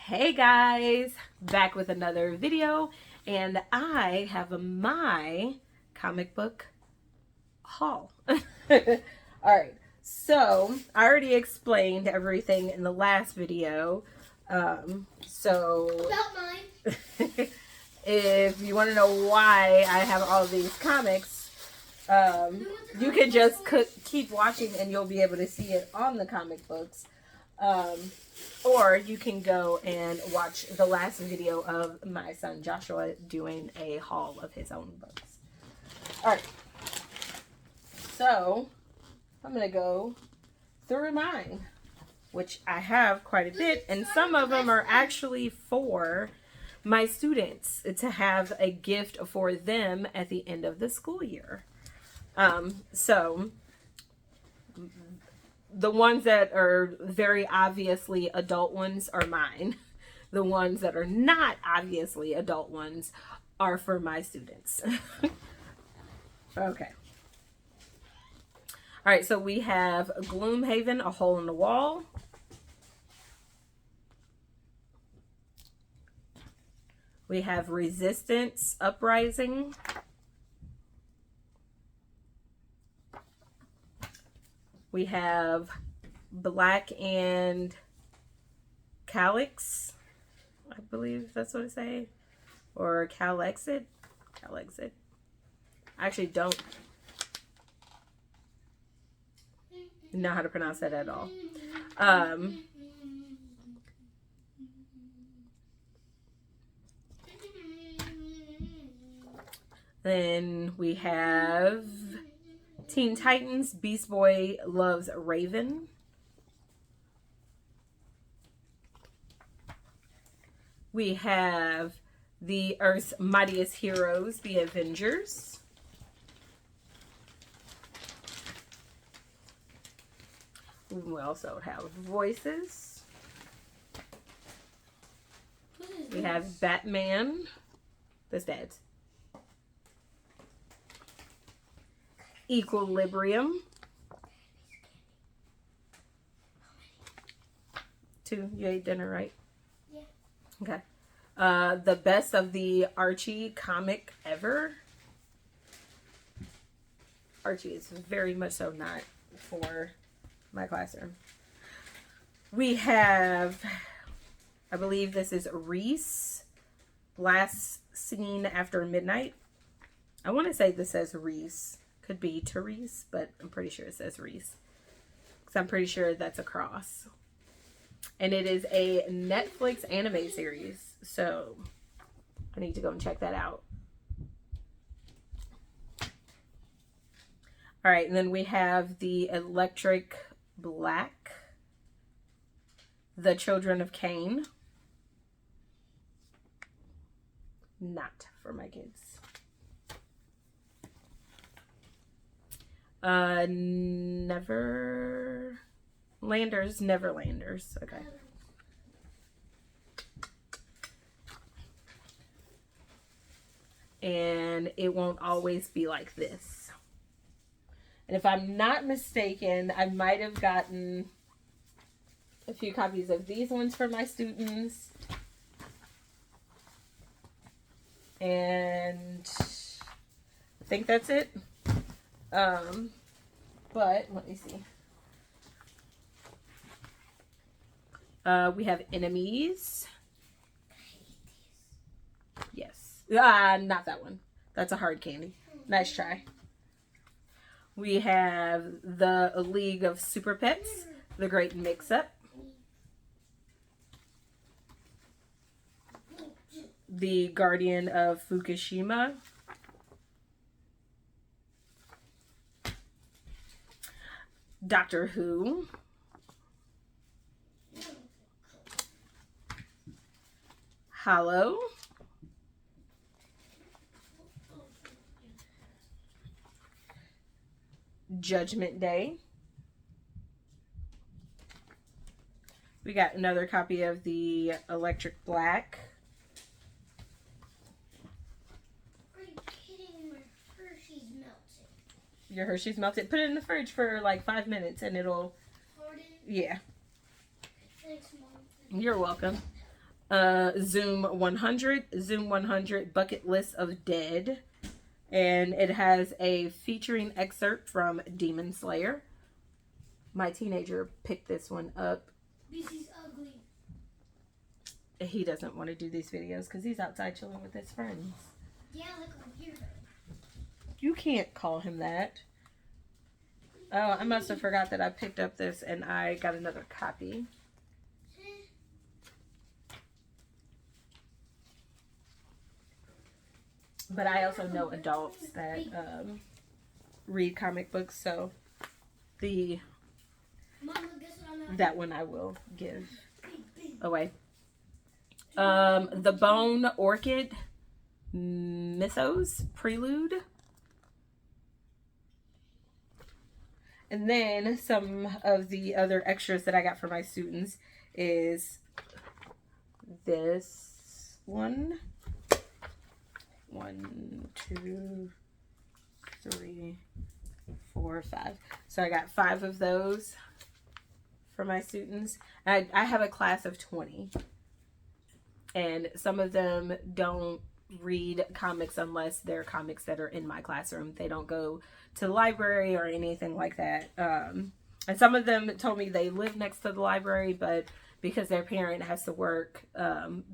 Hey guys, back with another video, and I have my comic book haul. Alright, so I already explained everything in the last video. So About mine. If you want to know why I have all of these comics, you can just keep watching and you'll be able to see it on the comic books. Or you can go and watch the last video of my son Joshua doing a haul of his own books. Alright. So, I'm going to go through mine, which I have quite a bit, and some of them are actually for my students to have a gift for them at the end of the school year. So the ones that are very obviously adult ones are mine. The ones that are not obviously adult ones are for my students. Okay. All right, so we have Gloomhaven, A Hole in the Wall. We have Resistance, Uprising. We have Black and Calyx, I believe that's what it say, or Calexid. Calexid. I actually don't know how to pronounce that at all. Then we have Teen Titans, Beast Boy Loves Raven. We have the Earth's Mightiest Heroes, the Avengers. We also have Voices. We have Batman. That's Dad's. Equilibrium. 2. You ate dinner, right? Yeah. Okay. The Best of the Archie comic ever. Archie is very much so not for my classroom. We have, I believe this is Reese, Last Seen After Midnight. I want to say this says Reese. Could be Therese, but I'm pretty sure it says Reese. Because I'm pretty sure that's a cross. And it is a Netflix anime series. So I need to go and check that out. Alright, and then we have the Electric Black. The Children of Cain. Not for my kids. Neverlanders. Okay. And It Won't Always Be Like This. And if I'm not mistaken, I might have gotten a few copies of these ones for my students. And I think that's it. But let me see. We have Enemies. Yes. Not that one. That's a hard candy. Nice try. We have the League of Super Pets, The Great Mix-Up. The Guardian of Fukushima. Doctor Who. Hollow. Judgment Day. We got another copy of the Electric Black. Are you kidding? My Hershey's melted. Your Hershey's melted. Put it in the fridge for like 5 minutes and it'll... Pardon? Yeah. Thanks, Mom. You're welcome. Zoom 100, Zoom 100 Bucket List of Dead. And it has a featuring excerpt from Demon Slayer. My teenager picked this one up. This is ugly. He doesn't want to do these videos because he's outside chilling with his friends. Yeah, look over here. You can't call him that. Oh, I must have forgot that I picked up this and I got another copy. But I also know adults that read comic books, so Mama, guess what I'm that one I will give away. The Bone Orchid Mythos Prelude. And then some of the other extras that I got for my students is this one. 1, 2, 3, 4, 5. So I got 5 of those for my students. I have a class of 20. And some of them don't read comics unless they're comics that are in my classroom. They don't go to the library or anything like that. And some of them told me they live next to the library, but because their parent has to work,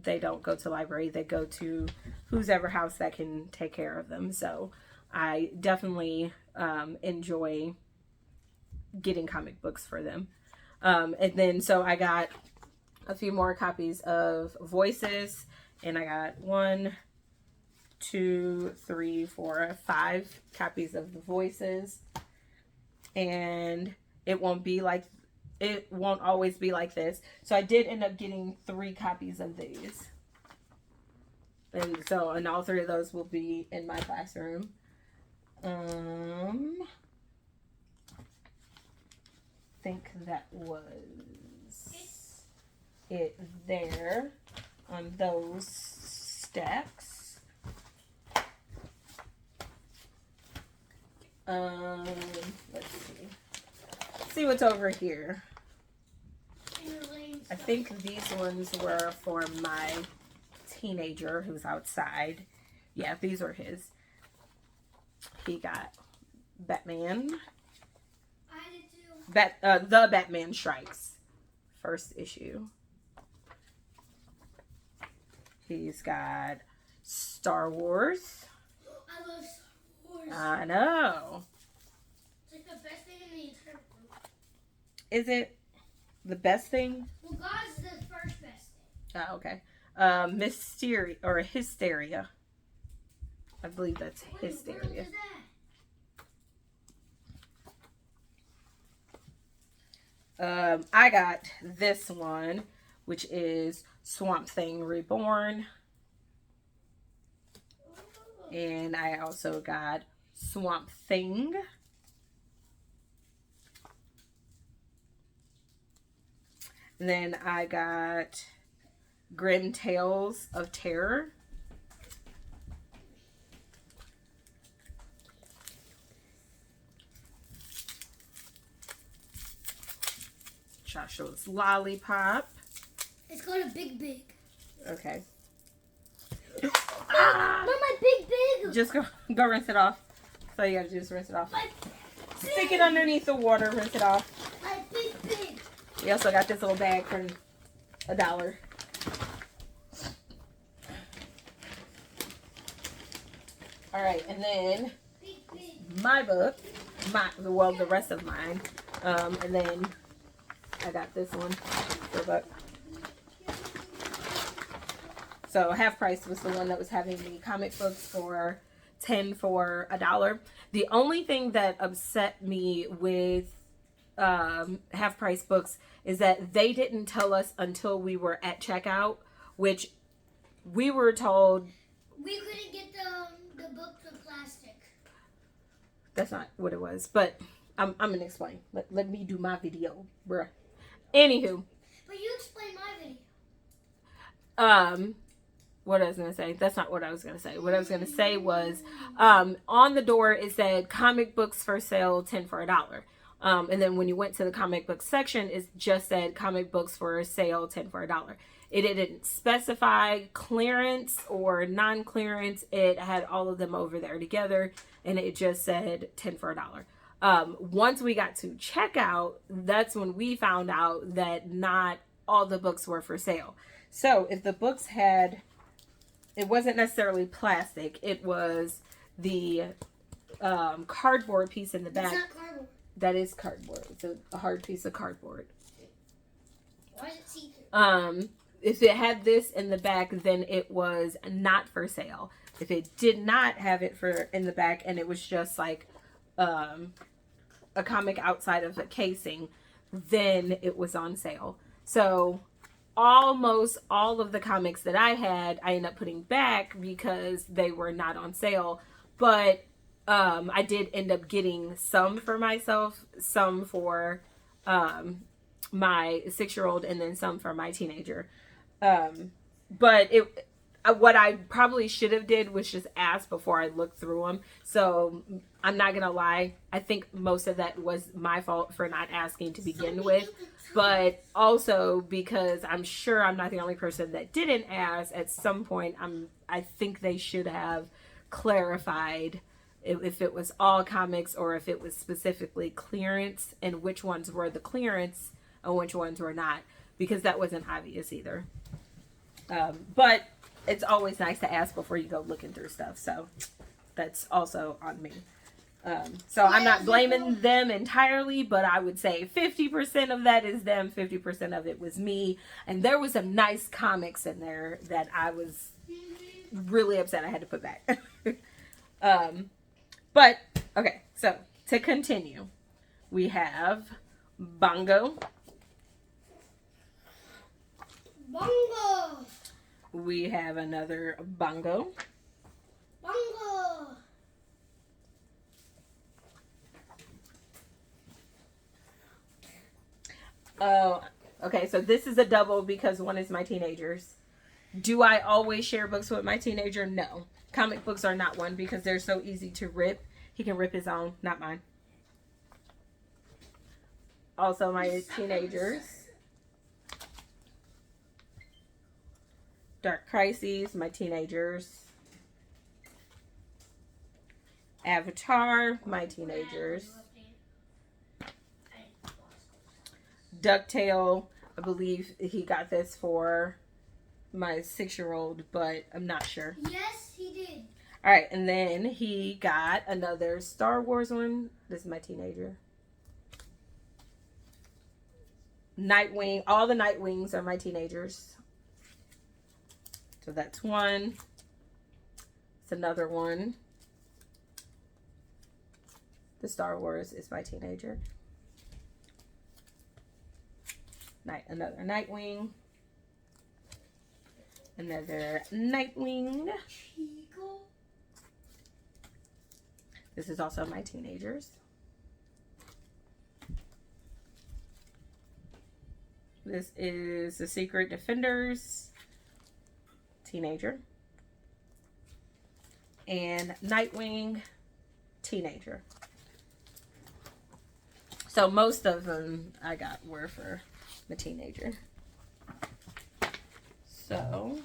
they don't go to the library. They go to whoever house that can take care of them. So I definitely enjoy getting comic books for them. And then so I got a few more copies of Voices, and I got 1, 2, 3, 4, 5 copies of the Voices. And it won't always be like this. So I did end up getting 3 copies of these. And all 3 of those will be in my classroom. I think that was it there on those stacks. Let's see what's over here. I think these ones were for my teenager who's outside. Yeah, these were his. He got Batman. I did too. The Batman Strikes. First issue. He's got Star Wars. I love Star Wars. I know. It's like the best thing in the entire world. Is it the best thing? Well, God's the first best thing. Oh, okay. Mysteria or Hysteria. I believe that's Hysteria. What is that? I got this one, which is Swamp Thing Reborn. And I also got Swamp Thing. And then I got Grim Tales of Terror. Joshua's Lollipop. It's called a Big Big. Okay. Ah! Not my Big Big. Just go rinse it off. So you gotta just rinse it off. My Stick it underneath the water, rinse it off. My Big Big. We also got this little bag for $1. All right, and then Big Big. my book, the rest of mine, and then I got this one for $1. So Half Price was the one that was having the comic books for 10 for $1. The only thing that upset me with Half Price books is that they didn't tell us until we were at checkout, which we were told We couldn't get the book for plastic. that's not what it was. But I'm gonna explain. Let me do my video, bruh. Anywho, But you explained my video. what I was gonna say, that's not what I was gonna say. What I was gonna say was, on the door it said comic books for sale 10 for $1. And then when you went to the comic book section, it just said comic books for sale 10 for $1. It didn't specify clearance or non-clearance. It had all of them over there together, and it just said 10 for $1. Once we got to checkout, that's when we found out that not all the books were for sale. So if the books had, it wasn't necessarily plastic, it was the cardboard piece in the back. It's not cardboard. That is cardboard. It's a hard piece of cardboard. Why is it see-through? If it had this in the back, then it was not for sale. If it did not have it in the back and it was just like a comic outside of the casing, then it was on sale. So almost all of the comics that I had, I ended up putting back because they were not on sale. But I did end up getting some for myself, some for my 6-year-old, and then some for my teenager. But what I probably should have did was just ask before I looked through them. So I'm not gonna lie, I think most of that was my fault for not asking to begin with, but also because I'm sure I'm not the only person that didn't ask. At some point, I think they should have clarified if it was all comics or if it was specifically clearance, and which ones were the clearance and which ones were not, because that wasn't obvious either. But it's always nice to ask before you go looking through stuff, so that's also on me. So I'm not blaming them entirely, but I would say 50% of that is them, 50% of it was me. And there was some nice comics in there that I was really upset I had to put back. But, okay, so to continue, we have Bongo. Bongo. We have another Bongo. Bongo. Oh, okay, so this is a double because one is my teenagers. Do I always share books with my teenager? No. Comic books are not one because they're so easy to rip. He can rip his own, not mine. Also, my teenagers. Dark Crises, my teenagers. Avatar, my teenagers. DuckTale, I believe he got this for my 6-year-old, but I'm not sure. Yes, he did. All right, and then he got another Star Wars one. This is my teenager. Nightwing. All the Nightwings are my teenagers. So that's one. It's another one. The Star Wars is my teenager. Another Nightwing. Another Nightwing. Chico. This is also my teenagers. This is the Secret Defenders. Teenager. And Nightwing. Teenager. So most of them I got were for the teenager. So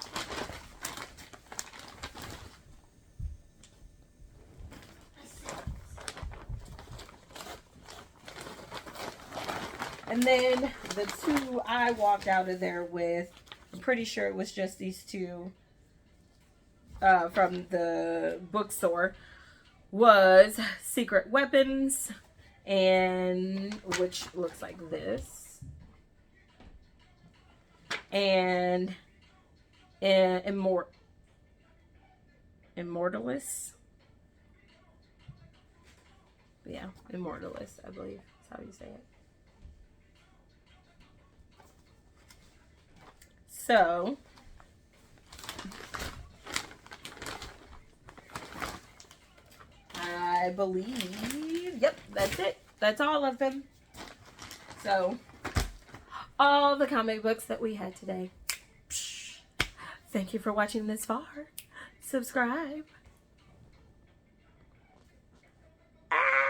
and then the two I walked out of there with, I'm pretty sure it was just these two from the bookstore, was Secret Weapons, and which looks like this, and Immortalis. Yeah, Immortalis, I believe that's how you say it. So I believe, yep, that's it. That's all of them. So all the comic books that we had today. Thank you for watching this far. Subscribe.